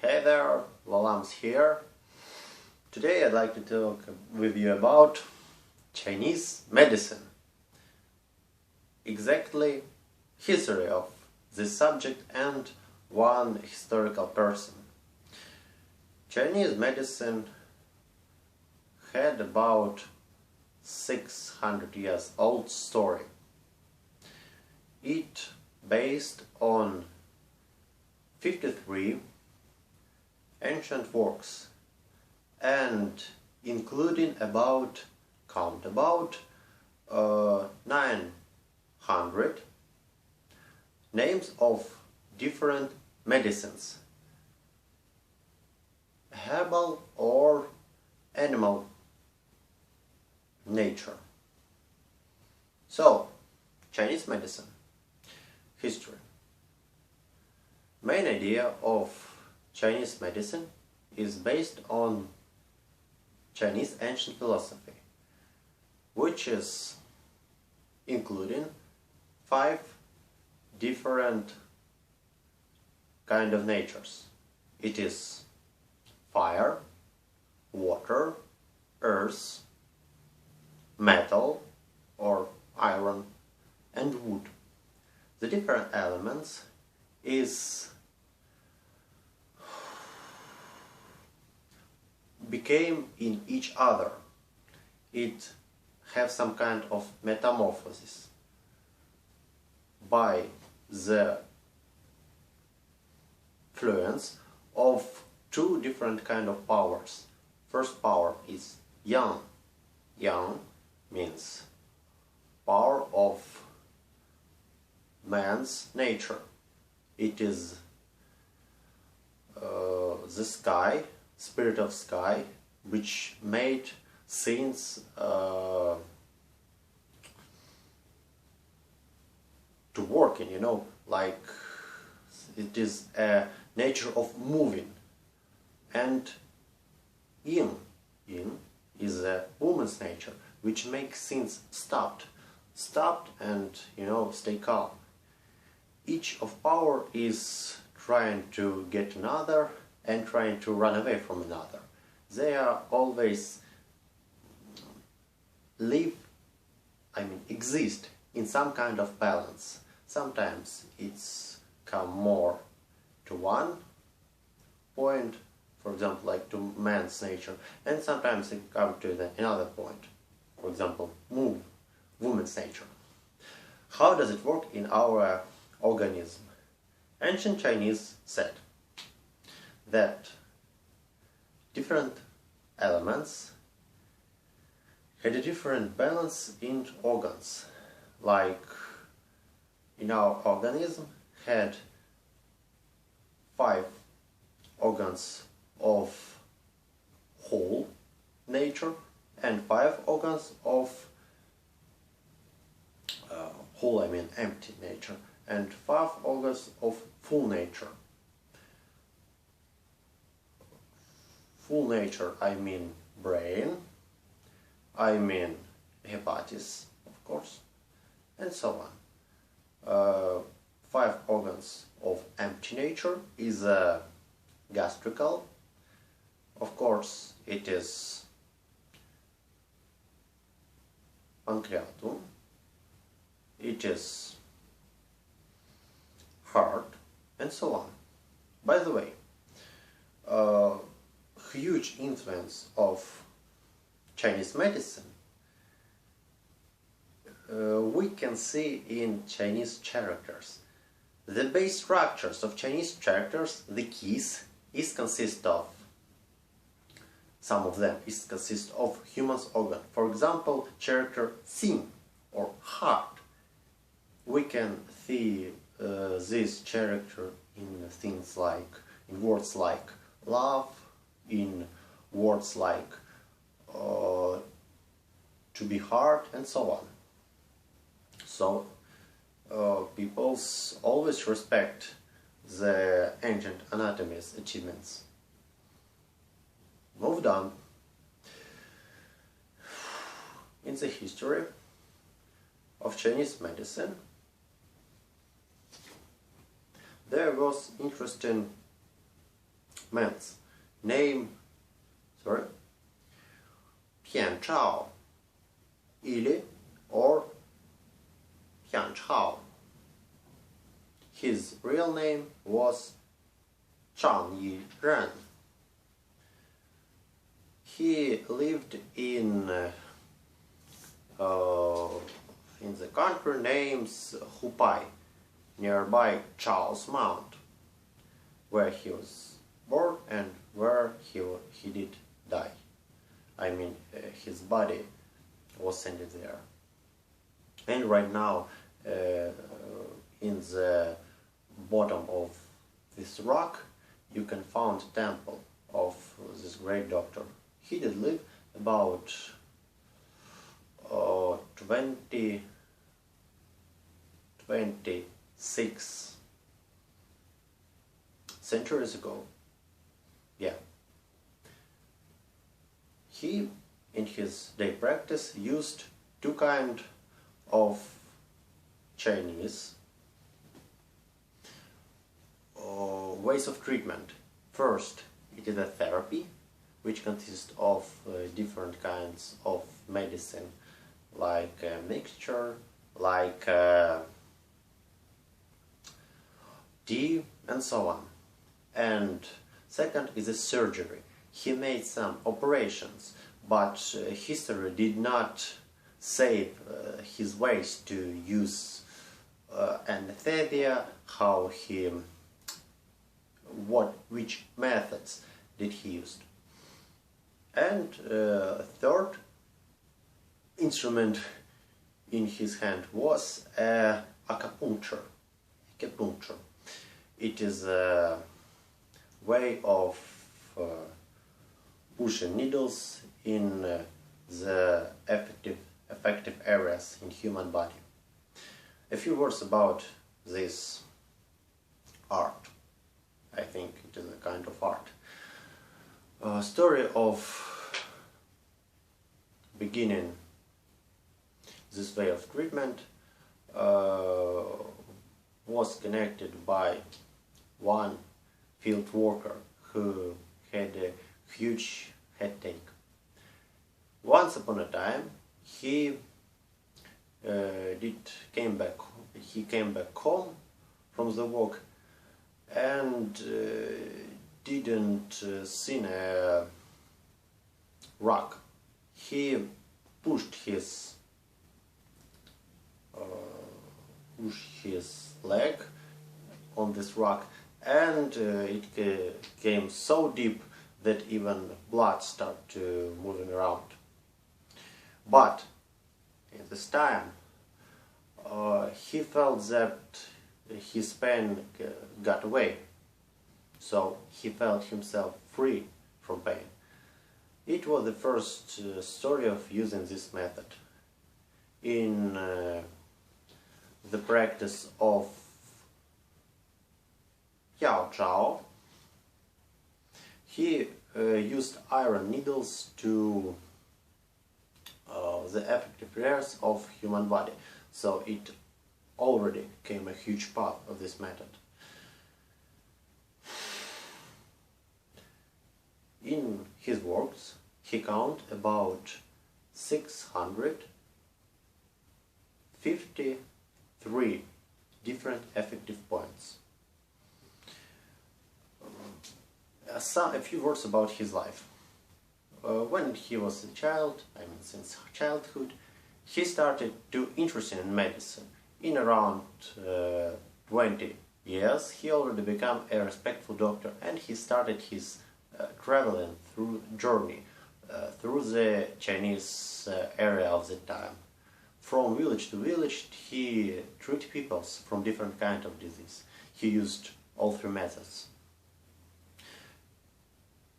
Hey there, Lalam's here. Today I'd like to talk with you about Chinese medicine. Exactly history of this subject and one historical person. Chinese medicine had about 600 years old story. It based on 53 ancient works and including about 900 names of different medicines, herbal or animal nature. So, Chinese medicine history. Main idea of Chinese medicine is based on Chinese ancient philosophy, which is including 5 different kind of natures. It is fire, water, earth, metal or iron, and wood. The different elements became in each other. It have some kind of metamorphosis by the influence of 2 different kind of powers. First power is yang. Yang means power of man's nature. It is the sky, spirit of sky, which made things to working, like it is a nature of moving. And yin is a woman's nature, which makes things stopped and stay calm. Each of power is trying to get another and trying to run away from another. They are always exist in some kind of balance. Sometimes it's come more to one point, for example, like to man's nature, and sometimes it come to another point, for example, woman's nature. How does it work in our organism? Ancient Chinese said that different elements had a different balance in organs. Like in our organism had 5 organs of whole nature and 5 organs of empty nature, and 5 organs of full nature. Full nature, I mean brain, I mean hepatis, of course, and so on. 5 organs of empty nature is gastrical. Of course, it is pancreatum, it is heart, and so on. By the way, huge influence of Chinese medicine we can see in Chinese characters. The base structures of Chinese characters, the keys, some of them consist of human's organ. For example, character Xin or heart. We can see this character in things like, in words like love, in words like to be hard, and so on. So people always respect the ancient anatomy's achievements. Moved on. In the history of Chinese medicine, there was interesting man's name, sorry, Bian Que или or Bian Chao. His real name was Zhang Yiren. He lived in the country names Hupai, nearby Charles Mount, where he was born and where he did die. I mean, his body was sent there. And right now, in the bottom of this rock, you can find a temple of this great doctor. He did live about 26 centuries ago. Yeah. He, in his day practice, used two kinds of Chinese ways of treatment. First, it is a therapy, which consists of different kinds of medicine, like a mixture, like tea, and so on. And second is a surgery. He made some operations, but history did not save his ways to use anesthesia, which methods did he use. And third instrument in his hand was acupuncture. It is a way of pushing needles in the effective areas in human body. A few words about this art. I think it is a kind of art. Story of beginning this way of treatment was connected by one field worker who had a huge headache. Once upon a time, he came back home from the work and didn't see a rock. He pushed his leg on this rock, and it came so deep that even blood started moving around. But at this time, he felt that his pain got away, so he felt himself free from pain. It was the first story of using this method in the practice of Yao Zhao. He used iron needles to the effective areas of human body, so it already became a huge part of this method. In his works, he counted about 653 different effective points. A few words about his life. When he was a child, I mean since childhood, he started to interest in medicine. In around 20 years, he already became a respectful doctor, and he started his traveling journey through the Chinese area of the time. From village to village, he treated people from different kinds of disease. He used all three methods.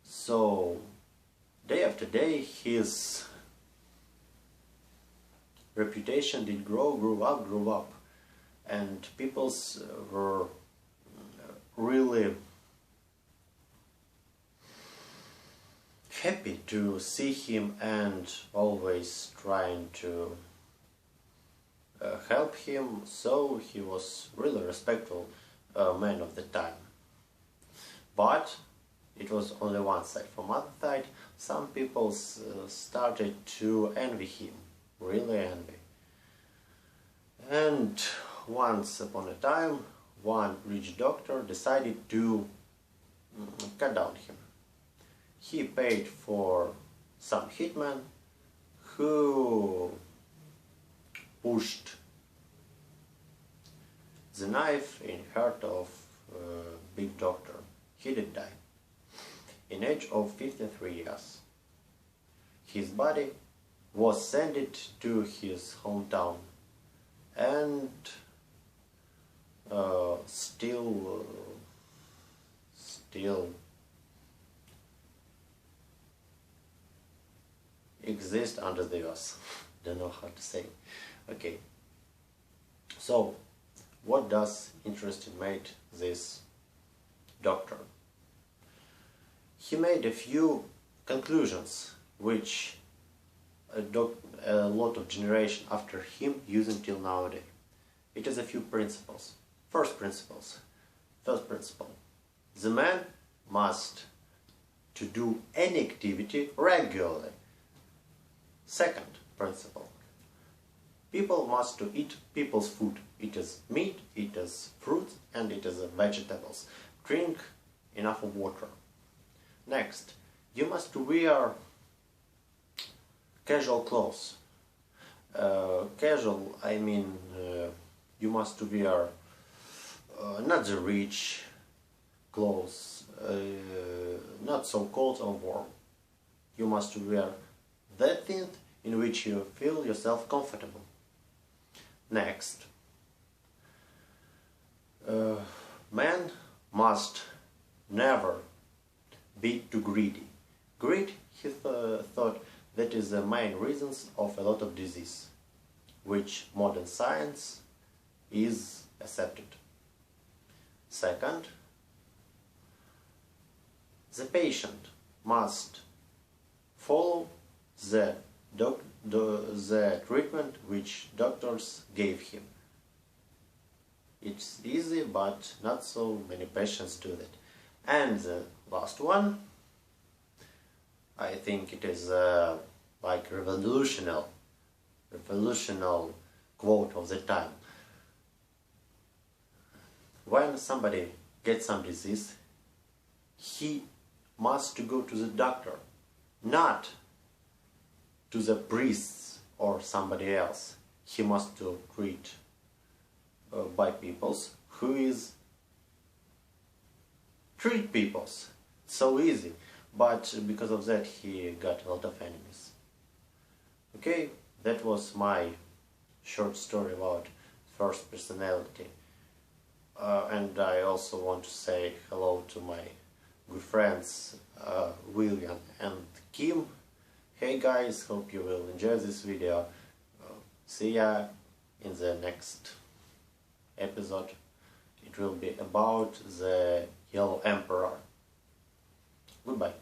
So, day after day, his reputation did grew up, and people were really happy to see him and always trying to help him, so he was really respectful man of the time. But it was was only one side. From other side, some people started to envy him, really envy. And once upon a time, one rich doctor decided to cut down him. He paid for some hitman who pushed the knife in heart of big doctor. He did die in age of 53 years. His body was sent to his hometown and still exist under the earth. Don't know how to say. Okay. So, what does interesting made this doctor? He made a few conclusions which a lot of generation after him use until nowadays. It is a few principles. First principle. The man must to do any activity regularly. Second principle. People must to eat people's food. It is meat, it is fruit, and it is vegetables. Drink enough of water. Next, you must wear casual clothes. Casual, I mean, you must wear not the rich clothes, not so cold or warm. You must wear that thing in which you feel yourself comfortable. Next, man must never be too greedy. Greed, he thought, that is the main reasons of a lot of disease, which modern science is accepted. Second, the patient must follow the treatment which doctors gave him. It's easy, but not so many patients do that. And the last one, I think it is like revolutionary quote of the time. When somebody gets some disease, he must go to the doctor, not to the priests or somebody else. He must treat by peoples who is treat peoples. So easy, but because of that he got a lot of enemies. Okay, that was my short story about first personality. And I also want to say hello to my good friends William and Kim. Hey guys, hope you will enjoy this video. See ya in the next episode. It will be about the Yellow Emperor. Goodbye.